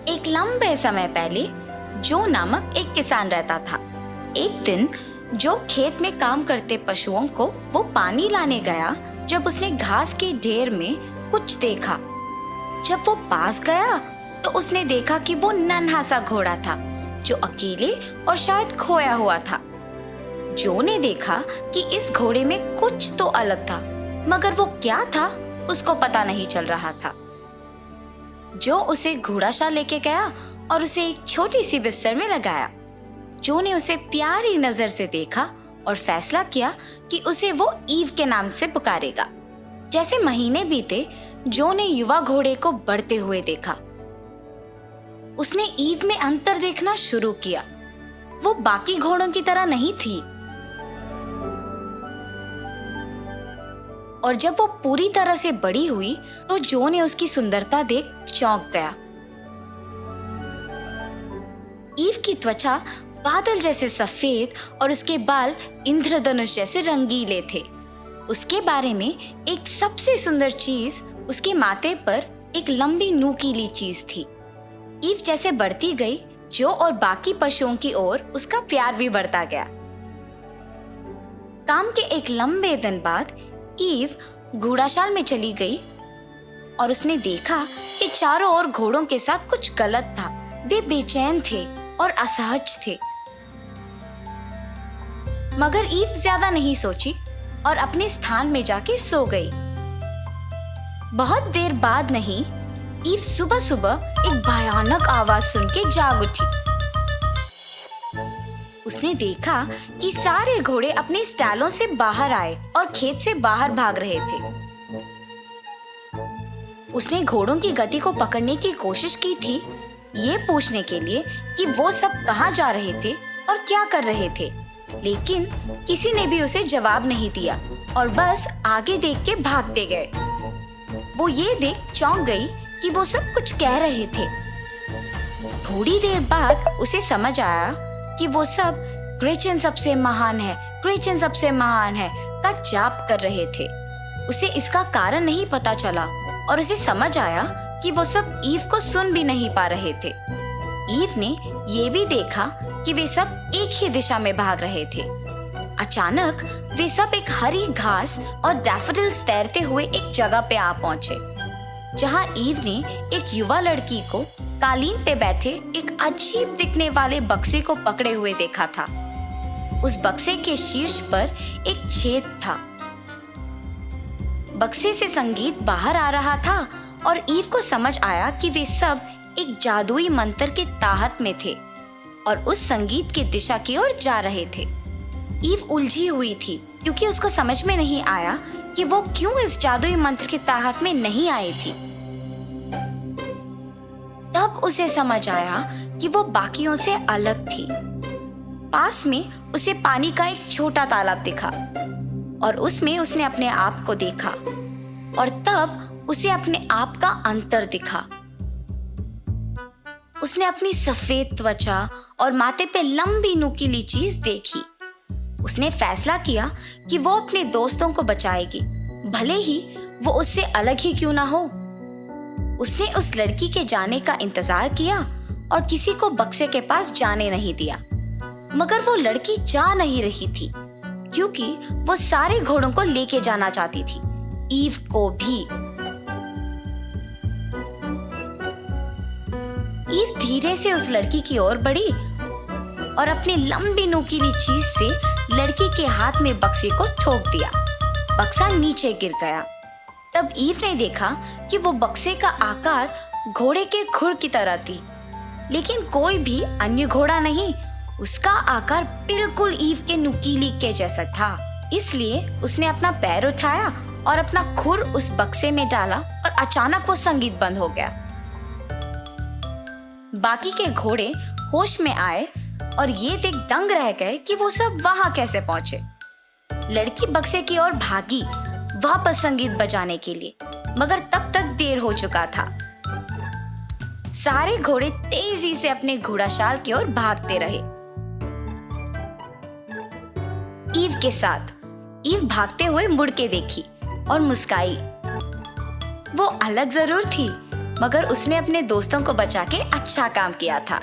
एक लंबे समय पहले जो नामक एक किसान रहता था। एक दिन जो खेत में काम करते पशुओं को वो पानी लाने गया जब उसने घास के ढेर में कुछ देखा। जब वो पास गया तो उसने देखा कि वो नन्हा सा घोड़ा था जो अकेले और शायद खोया हुआ था। जो ने देखा कि इस घोड़े में कुछ तो अलग था, मगर वो क्या था उसको पता नहीं चल रहा था। जो उसे घोड़ाशाल लेके गया और उसे एक छोटी सी बिस्तर में लगाया। जो ने उसे प्यारी नजर से देखा और फैसला किया कि उसे वो ईव के नाम से पुकारेगा। जैसे महीने बीते, जो ने युवा घोड़े को बढ़ते हुए देखा। उसने ईव में अंतर देखना शुरू किया। वो बाकी घोड़ों की तरह नहीं थी, और जब वो पूरी तरह से बड़ी हुई तो जो ने उसकी सुंदरता देख चौंक गया। ईव की त्वचा बादल जैसे सफेद और उसके बाल इंद्रधनुष जैसे रंगीले थे। उसके बारे में एक सबसे सुंदर चीज उसके माथे पर एक लंबी नुकीली चीज थी। ईव जैसे बढ़ती गई, जो और बाकी पशुओं की ओर उसका प्यार भी बढ़ता गया। काम के एक लंबे दिन बाद ईव घोड़ाशाल में चली गई और उसने देखा कि चारों ओर घोड़ों के साथ कुछ गलत था। वे बेचैन थे और असहज थे। मगर ईव ज्यादा नहीं सोची और अपने स्थान में जाके सो गई। बहुत देर बाद नहीं, ईव सुबह सुबह एक भयानक आवाज सुन के जाग उठी। उसने देखा कि सारे घोड़े अपने स्टैलों से बाहर आए और खेत से बाहर भाग रहे थे। उसने घोड़ों की गति को पकड़ने की कोशिश की थी, ये पूछने के लिए कि वो सब कहाँ जा रहे थे और क्या कर रहे थे, लेकिन किसी ने भी उसे जवाब नहीं दिया और बस आगे देख के भागते गए। वो ये देख चौंक गई कि वो सब कुछ कह रहे थे। थोड़ी देर बाद उसे समझ आया कि वो सब ग्रेचन सबसे महान है, ग्रेचन सबसे महान है का जाप कर रहे थे। उसे इसका कारण नहीं पता चला और उसे समझ आया कि वो सब ईव को सुन भी नहीं पा रहे थे। ईव ने ये भी देखा कि वे सब एक ही दिशा में भाग रहे थे। अचानक वे सब एक हरी घास और डैफोडिल्स तैरते हुए एक जगह पे आ पहुंचे, जहां ईव ने एक युवा लड़की को कालीन पे बैठे एक अजीब दिखने वाले बक्से को पकड़े हुए देखा था। उस बक्से के शीर्ष पर एक छेद था। बक्से से संगीत बाहर आ रहा था और ईव को समझ आया कि वे सब एक जादुई मंत्र के ताहत में थे और उस संगीत की दिशा की ओर जा रहे थे। ईव उलझी हुई थी क्योंकि उसको समझ में नहीं आया कि वो क्यों इस जादुई मंत्र के ताहत में नहीं आई थी। तब उसे समझ आया कि वो बाकियों से अलग थी। पास में उसे पानी का एक छोटा तालाब दिखा और उसमें उसने अपने आप को देखा, और तब उसे अपने आप का अंतर दिखा। उसने अपनी सफेद त्वचा और माथे पे लंबी नुकीली चीज देखी। उसने फैसला किया कि वो अपने दोस्तों को बचाएगी, भले ही वो उससे अलग ही क्यों ना हो। उसने उस लड़की के जाने का इंतजार किया और किसी को बक्से के पास जाने नहीं दिया। मगर वो लड़की जा नहीं रही थी क्योंकि वो सारे घोड़ों को लेके जाना चाहती थी, ईव को भी। ईव धीरे से उस लड़की की ओर बढ़ी और अपनी लंबी नुकीली चीज से लड़की के हाथ में बक्से को ठोक दिया। बक्सा नीचे गिर गया। तब ईव ने देखा कि वो बक्से का आकार घोड़े के खुर की तरह थी, लेकिन कोई भी अन्य घोड़ा नहीं। उसका आकार बिल्कुल ईव के नुकीली के जैसा था। इसलिए उसने अपना पैर उठाया और अपना खुर उस बक्से में डाला और अचानक वो संगीत बंद हो गया। बाकी के घोड़े होश में आए और ये देख दंग रह गए कि वो सब वहां कैसे पहुंचे। लड़की बक्से की ओर भागी वापस संगीत बजाने के लिए, मगर तब तक देर हो चुका था। सारे घोड़े तेजी से अपने घोड़ाशाल की ओर भागते रहे। ईव के साथ ईव भागते हुए मुड़ के देखी और मुस्काई। वो अलग जरूर थी, मगर उसने अपने दोस्तों को बचा के अच्छा काम किया था।